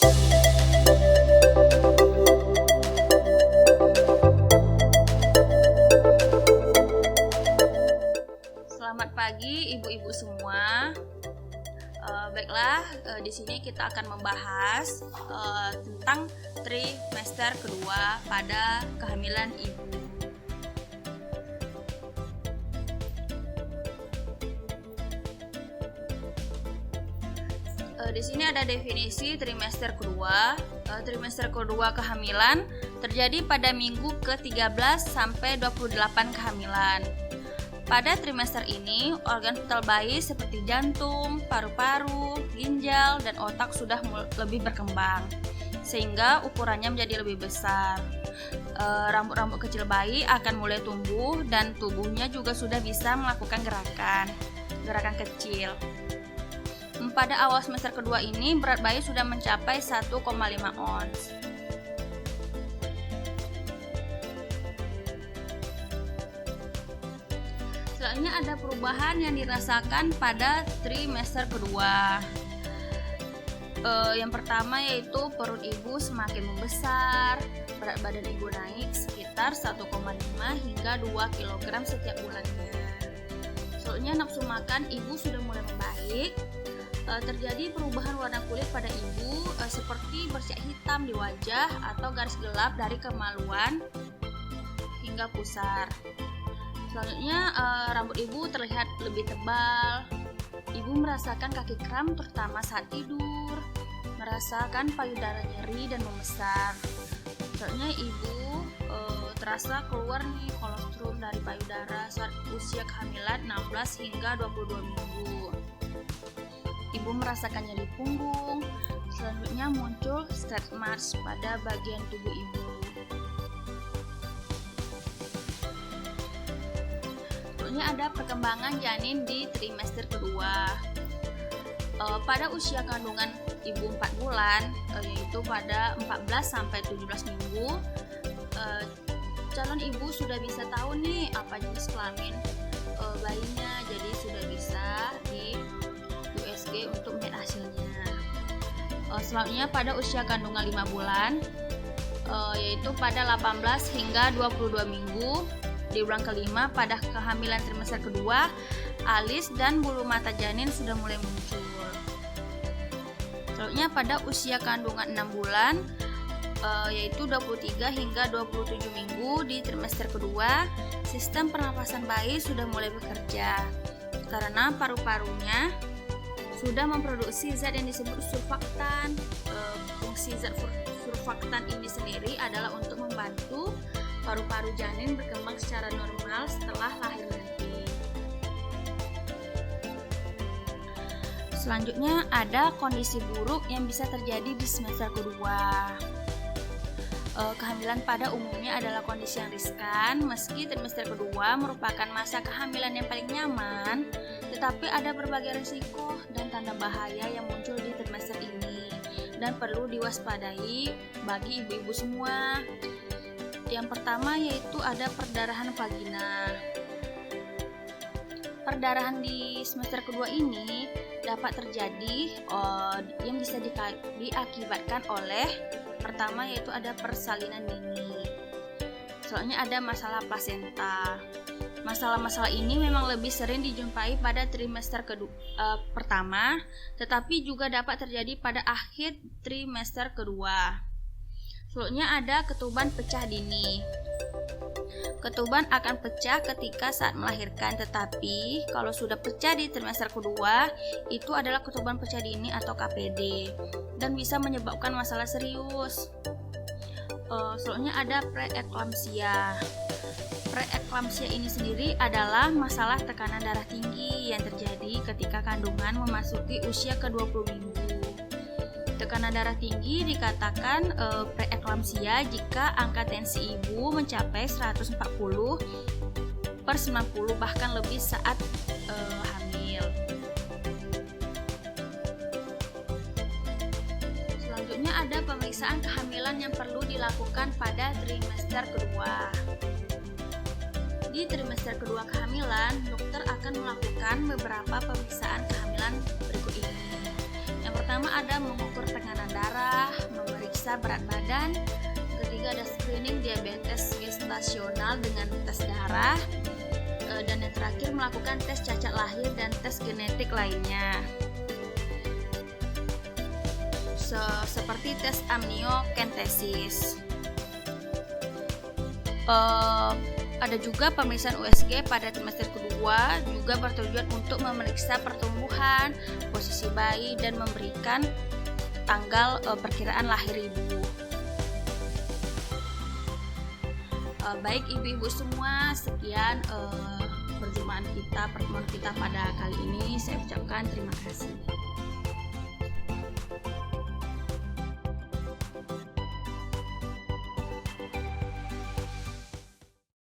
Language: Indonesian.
Selamat pagi ibu-ibu semua. Baiklah, di sini kita akan membahas tentang trimester kedua pada kehamilan ibu. Di sini ada definisi trimester kedua. Trimester kedua kehamilan terjadi pada minggu ke-13 sampai 28 kehamilan. Pada trimester ini, organ vital bayi seperti jantung, paru-paru, ginjal, dan otak sudah lebih berkembang, sehingga ukurannya menjadi lebih besar. Rambut-rambut kecil bayi akan mulai tumbuh dan tubuhnya juga sudah bisa melakukan gerakan kecil. Pada awal semester kedua ini, berat bayi sudah mencapai 1,5 ons. Selanjutnya ada perubahan yang dirasakan pada trimester kedua. Yang pertama yaitu perut ibu semakin membesar, berat badan ibu naik sekitar 1,5 hingga 2 kg setiap bulannya. Selanjutnya nafsu makan ibu sudah mulai membaik. Terjadi perubahan warna kulit pada ibu seperti bercak hitam di wajah atau garis gelap dari kemaluan hingga pusar. Selanjutnya rambut ibu terlihat lebih tebal. Ibu merasakan kaki kram terutama saat tidur, merasakan payudara nyeri dan membesar. Selanjutnya ibu terasa keluar kolostrum dari payudara saat usia kehamilan 16 hingga 22 minggu. Ibu merasakan nyeri punggung. Selanjutnya muncul stretch marks pada bagian tubuh ibu. Selanjutnya ada perkembangan janin di trimester kedua. Pada usia kandungan ibu 4 bulan, yaitu pada 14 sampai 17 minggu, calon ibu sudah bisa tahu nih apa jenis kelamin bayinya, jadi sudah bisa di USG untuk melihat hasilnya. Selanjutnya pada usia kandungan 5 bulan, yaitu pada 18 hingga 22 minggu, di bulan kelima pada kehamilan trimester kedua, alis dan bulu mata janin sudah mulai muncul. Selanjutnya pada usia kandungan 6 bulan, yaitu 23 hingga 27 minggu di trimester kedua, sistem pernapasan bayi sudah mulai bekerja karena paru-parunya sudah memproduksi zat yang disebut surfaktan. Fungsi zat surfaktan ini sendiri adalah untuk membantu paru-paru janin berkembang secara normal setelah lahir nanti. Selanjutnya ada kondisi buruk yang bisa terjadi di semester kedua. Kehamilan pada umumnya adalah kondisi yang riskan. Meski trimester kedua merupakan masa kehamilan yang paling nyaman, tetapi ada berbagai risiko dan tanda bahaya yang muncul di trimester ini dan perlu diwaspadai bagi ibu-ibu semua. Yang pertama yaitu ada perdarahan vagina. Perdarahan di semester kedua ini dapat terjadi yang bisa diakibatkan oleh pertama yaitu ada persalinan dini. Soalnya ada masalah plasenta. Masalah-masalah ini memang lebih sering dijumpai pada trimester pertama, tetapi juga dapat terjadi pada akhir trimester kedua. Selanjutnya ada ketuban pecah dini. Ketuban akan pecah ketika saat melahirkan, tetapi kalau sudah pecah di trimester kedua, itu adalah ketuban pecah dini atau KPD dan bisa menyebabkan masalah serius. Selanjutnya ada preeklamsia. Preeklamsia ini sendiri adalah masalah tekanan darah tinggi yang terjadi ketika kandungan memasuki usia ke-20 minggu. Tekanan darah tinggi dikatakan preeklamsia jika angka tensi ibu mencapai 140/90 bahkan lebih saat hamil. Selanjutnya ada pemeriksaan kehamilan yang perlu dilakukan pada trimester kedua. Di trimester kedua kehamilan, dokter akan melakukan beberapa pemeriksaan kehamilan berikut ini. Yang pertama ada mengukur tekanan darah, memeriksa berat badan. Ketiga ada screening diabetes gestasional dengan tes darah. Dan yang terakhir melakukan tes cacat lahir dan tes genetik lainnya. Seperti tes amniocentesis. Ada juga pemeriksaan USG pada trimester kedua, juga bertujuan untuk memeriksa pertumbuhan, posisi bayi, dan memberikan tanggal perkiraan lahir ibu. Baik ibu-ibu semua, sekian pertemuan kita pada kali ini. Saya ucapkan terima kasih.